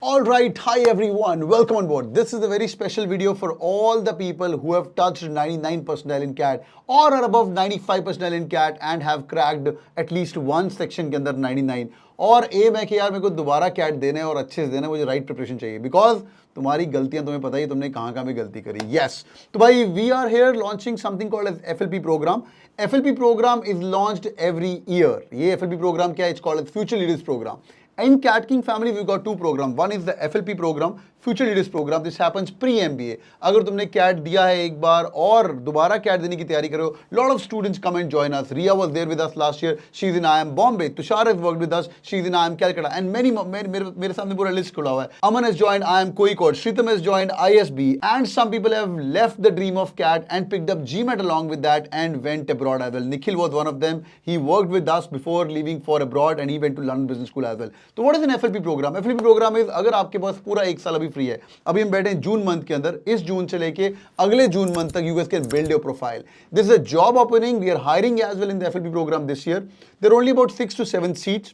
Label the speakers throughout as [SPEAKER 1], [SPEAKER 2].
[SPEAKER 1] All right, hi everyone, welcome on board. This is a very special video for all the people who have touched 99 percentile in CAT or are above 95 percentile in CAT and have cracked at least one section के अंदर 99 और M है कि यार मेरे को दोबारा cat देना है और अच्छे से देना है, मुझे राइट प्रिपरेशन चाहिए बिकॉज तुम्हारी गलतियां तुम्हें पता ही तुमने कहां कहां में गलती करी. यस, तो भाई we are here launching something called as FLP program. FLP program is launched every year. ये एफएलपी प्रोग्राम क्या है? It's called as future leaders program. In Cat King family, we've got two programs. One is the FLP program, Future Leaders program. This happens pre-MBA. अगर तुमने CAT दिया है एक बार और दोबारा CAT देने की तैयारी करो, lot of students come and join us. Riya was there with us last year. She's in IIM Bombay. Tushar has worked with us. She's in IIM Calcutta. And many मेरे सामने पूरा list खुला हुआ है. Aman has joined IIM Kozhikode. Shritam has joined ISB. And some people have left the dream of CAT and picked up GMAT along with that and went abroad as well. Nikhil was one of them. He worked with us before leaving for abroad and he went to London Business School as well. तो what is an FLP program? FLP program is अगर आपके पास पूरा एक साल अभी free है, अभी हम बैठे हैं जून मंथ के अंदर, इस जून से लेके अगले जून मंथ तक you guys can build your profile. This is a job opening. We are hiring as well in the FLP program this year. There only about 6 to 7 seats.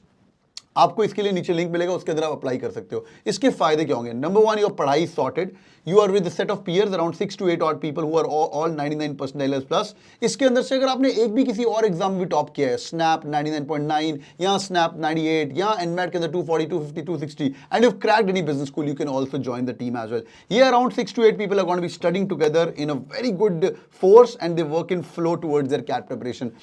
[SPEAKER 1] आपको इसके लिए नीचे लिंक मिलेगा, उसके अंदर आप अप्लाई कर सकते हो. इसके फायदे क्या होंगे? नंबर वन, योर पढ़ाई sorted. You are with a set of peers around 6 to 8 odd people who are all 99 percentiles plus. इसके अंदर से अगर आपने एक भी किसी और एग्जाम में टॉप किया है, स्नैप 99.9 या स्नैप 98 या एनमैट के अंदर 240, 250, 260 and you've cracked any business school, you can also join the team as well. Here around 6 to 8 people are going to be studying together in a very good force and they work in flow towards their CAT preparation.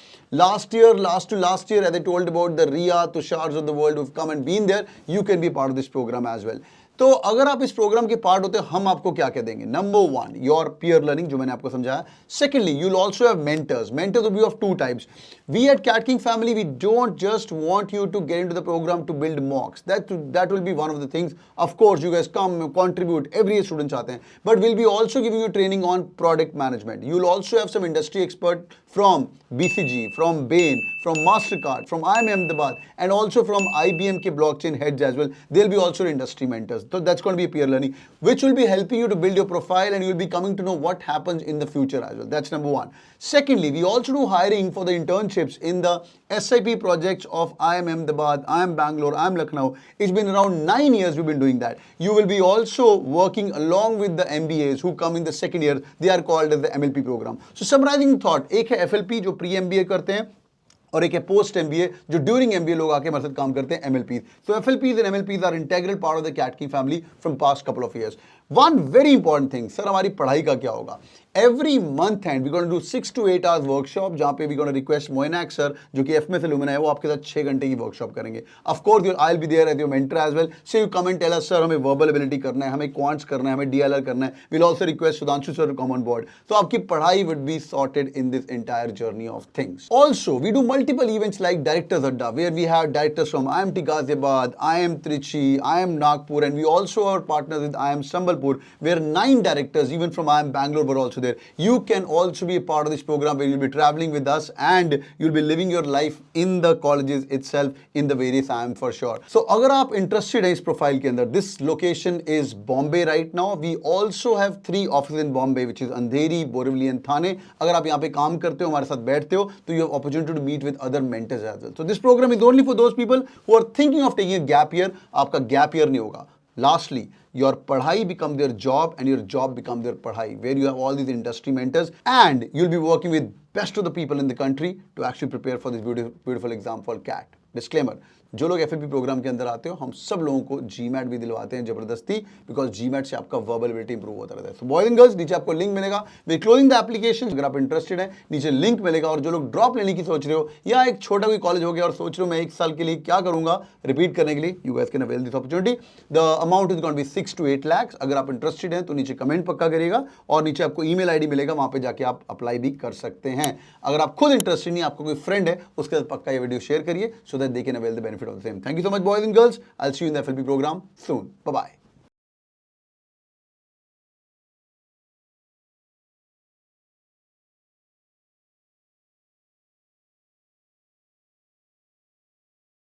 [SPEAKER 1] Last year as I told about the Riya, Tushars of the world who've come and been there, you can be part of this program as well. तो अगर आप इस programme के part होते हैं, हम आपको क्या क्या देंगे? Number one, your peer learning, जो मैंने आपको समझाया. Secondly, you will also have mentors. Mentors will be of two types. We at Cat King family, we don't just want you to get into the program to build mocks. That will be one of the things. Of course you guys come contribute, every student चाहते हैं, but will be also giving you training on product management. You will also have some industry expert from BCG, from Bain, from Mastercard, from IIM Ahmedabad, and also from IBM के blockchain heads as well. They'll be also industry mentors. So that's going to be a peer learning, which will be helping you to build your profile, and you'll be coming to know what happens in the future as well. That's number one. Secondly, we also do hiring for the internships in the SIP projects of IIM Ahmedabad, IIM Bangalore, IIM Lucknow. It's been around 9 years we've been doing that. You will be also working along with the MBAs who come in the second year. They are called as the MLP program. So summarizing thought, एक है FLP जो pre MBA करते हैं और एक है post MBA जो during MBA लोग आके हमारे साथ काम करते हैं, MLPs. So FLPs and MLPs are integral part of the Cat King family from past couple of years. One very important thing, sir हमारी पढ़ाई का क्या होगा? Every month end we're going to do 6 to 8 hours workshop जहाँ पे we're going to request Moinak sir जो कि FMS Illumina है, वो आपके साथ 6 घंटे की workshop करेंगे. Of course I'll be there as your mentor as well. So you come and tell us, sir हमें verbal ability करना है, हमें quants करना है, हमें DLR करना है. We'll also request Sudhanshu sir to come on board. So आपकी पढ़ाई would be sorted in this entire journey of things. Also we do multiple events like Directors Adda where we have directors from IMT Ghaziabad, IIM Trichy, IIM Nagpur, and we also are partners with IIM Sambalpur where 9 directors even from IIM Bangalore were also there. You can also be a part of this program where you'll be traveling with us and you'll be living your life in the colleges itself in the various IIM for sure. So अगर आप interested हैं इस profile के अंदर, this location is Bombay right now. We also have 3 offices in Bombay which is Andheri, Borivali and Thane. अगर आप यहाँ पे काम करते हो, हमारे साथ बैठते हो, तो you have opportunity to meet with other mentors as well. So this program is only for those people who are thinking of taking a gap year. आपका gap year नहीं होगा. Lastly, your padhai become their job and your job become their padhai, where you have all these industry mentors and you'll be working with best of the people in the country to actually prepare for this beautiful exam called CAT. Disclaimer, जो लोग FLP programme के अंदर आते हो, हम सब लोगों को GMAT भी दिलवाते हैं जबरदस्ती, बिकॉज GMAT से आपका वर्बल एबिलिटी इंप्रूव होता रहता है. सो बॉयज एंड गर्ल्स, नीचे आपको लिंक मिलेगा. We closing the application. अगर आप इंटरेस्टेड हैं, नीचे लिंक मिलेगा. और जो लोग ड्रॉप लेने की सोच रहे हो या एक छोटा कोई कॉलेज हो गया और सोच रहे हो मैं 1 साल के लिए क्या करूंगा रिपीट करने के लिए, you guys can avail this opportunity. The amount is going to be 6 to 8 lakhs. अगर आप इंटरेस्टेड हैं तो नीचे कमेंट पक्का करिएगा और नीचे आपको ईमेल आईडी मिलेगा, वहां पे जाके आप अप्लाई भी कर सकते हैं. अगर आप खुद इंटरेस्टेड नहीं, आपको कोई फ्रेंड है, उसके साथ पक्का ये वीडियो शेयर करिए so that they can avail the benefit of the same. Thank you so much boys and girls. I'll see you in the FLP program soon. Bye bye.